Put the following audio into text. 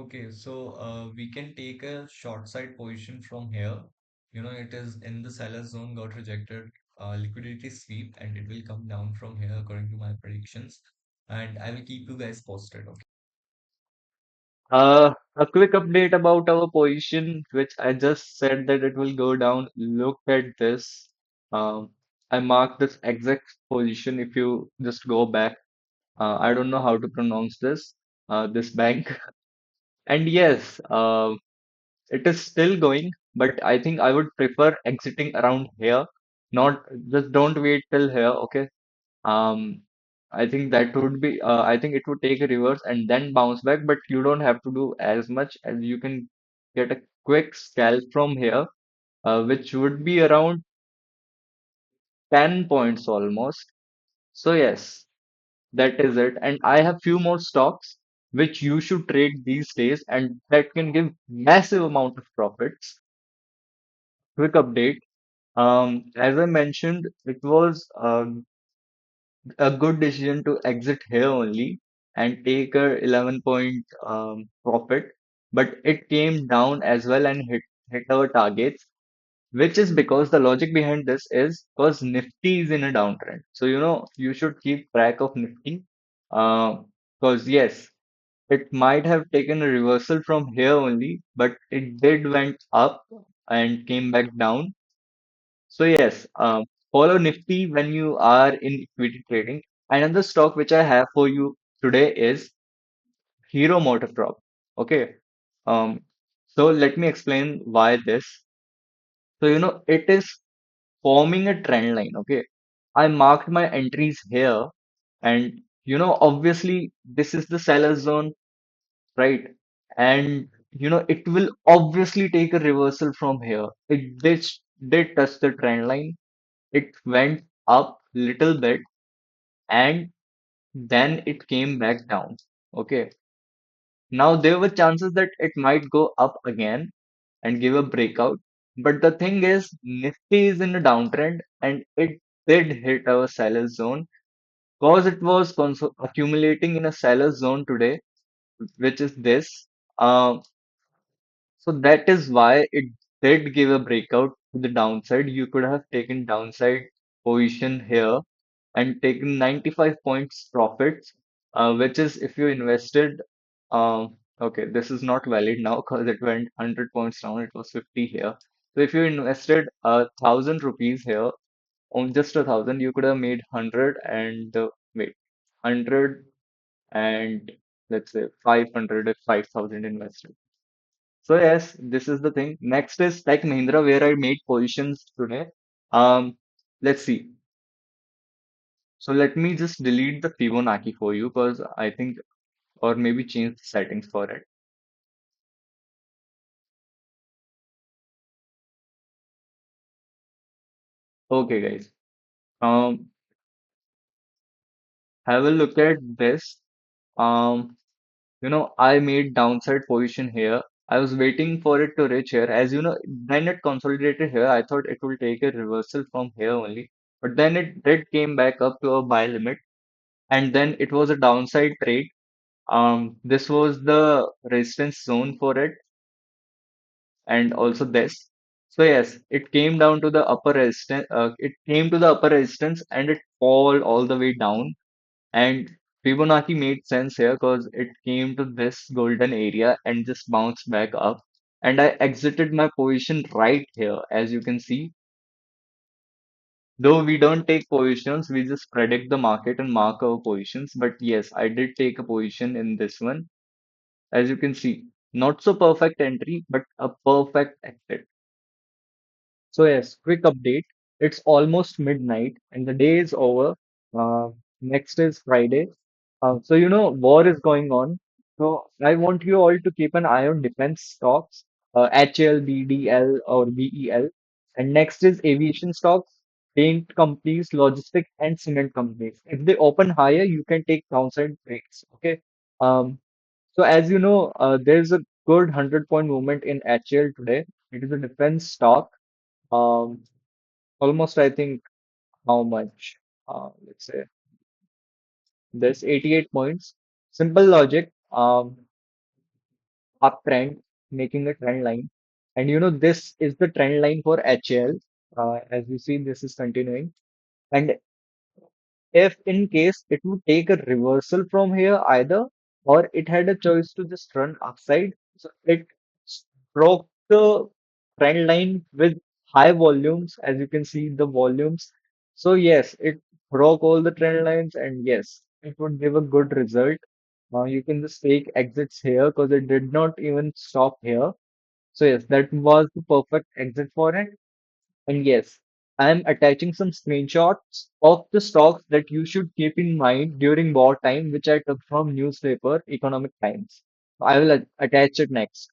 Okay, so we can take a short side position from here. It is in the seller zone, got rejected, liquidity sweep, and it will come down from here according to my predictions. And I will keep you guys posted. Okay. A quick update about our position, which I just said that it will go down. Look at this. Um, I marked this exact position. If you just go back, I don't know how to pronounce this bank. And yes, it is still going, but I think I would prefer exiting around here. Not just don't wait till here, okay? Um, I think that would be, I think it would take a reverse and then bounce back, but you don't have to do as much as you can get a quick scalp from here, which would be around 10 points almost. So yes, that is it. And I have few more stocks which you should trade these days and that can give massive amount of profits. Quick update. As I mentioned, it was a good decision to exit here only and take a 11 point profit, but it came down as well and hit our targets, which is because the logic behind this is because Nifty is in a downtrend. So, you should keep track of Nifty. Because yes, it might have taken a reversal from here only, but it did went up and came back down. So yes, follow Nifty when you are in equity trading. Another stock which I have for you today is Hero MotoCorp. Okay. Um, so let me explain why this. So it is forming a trend line. Okay. I marked my entries here, and obviously this is the seller zone, right? And it will obviously take a reversal from here. It did touch the trend line. It went up little bit and then it came back down. Okay. Now there were chances that it might go up again and give a breakout. But the thing is, Nifty is in a downtrend and it did hit our seller zone because it was accumulating in a seller zone today, which is this. Um, so that is why it did give a breakout to the downside. You could have taken downside position here and taken 95 points profits, which is if you invested, okay, this is not valid now because it went 100 points down, it was 50 here. So if you invested 1,000 rupees here, on just 1,000, you could have made 100 and wait, 100 and let's say 500 if 5,000 invested. So yes, this is the thing. Next is Tech Mahindra, where I made positions today. Um, let's see. So let me just delete the Fibonacci for you because I think, or maybe change the settings for it. Okay, guys. Um, have a look at this. Um, I made downside position here. I was waiting for it to reach here. As you know, then it consolidated here. I thought it will take a reversal from here only, but then it did came back up to a buy limit, and then it was a downside trade. This was the resistance zone for it, and also this. So yes, it came down to the upper resistance. It came to the upper resistance and it fall all the way down. And Fibonacci made sense here because it came to this golden area and just bounced back up. And I exited my position right here, as you can see. Though we don't take positions, we just predict the market and mark our positions. But yes, I did take a position in this one, as you can see. Not so perfect entry, but a perfect exit. So yes, quick update. It's almost midnight and the day is over. Uh, Next is Friday. So war is going on. So I want you all to keep an eye on defense stocks, HL, BDL or BEL. And next is aviation stocks, paint companies, logistics and cement companies. If they open higher, you can take downside trades. Okay. Um, so as you know, there's a good 100-point movement in HL today. It is a defense stock. Um, Almost, I think, how much? Let's say there's 88 points. Simple logic. uptrend, making a trend line. And this is the trend line for HL. As you see, this is continuing. And if in case it would take a reversal from here either, or it had a choice to just run upside, so it broke the trend line with high volumes, as you can see the volumes. So yes, it broke all the trend lines, and yes, it would give a good result. You can just take exits here because it did not even stop here. So yes, that was the perfect exit for it. And yes, I am attaching some screenshots of the stocks that you should keep in mind during wartime, which I took from newspaper Economic Times. I will attach it next.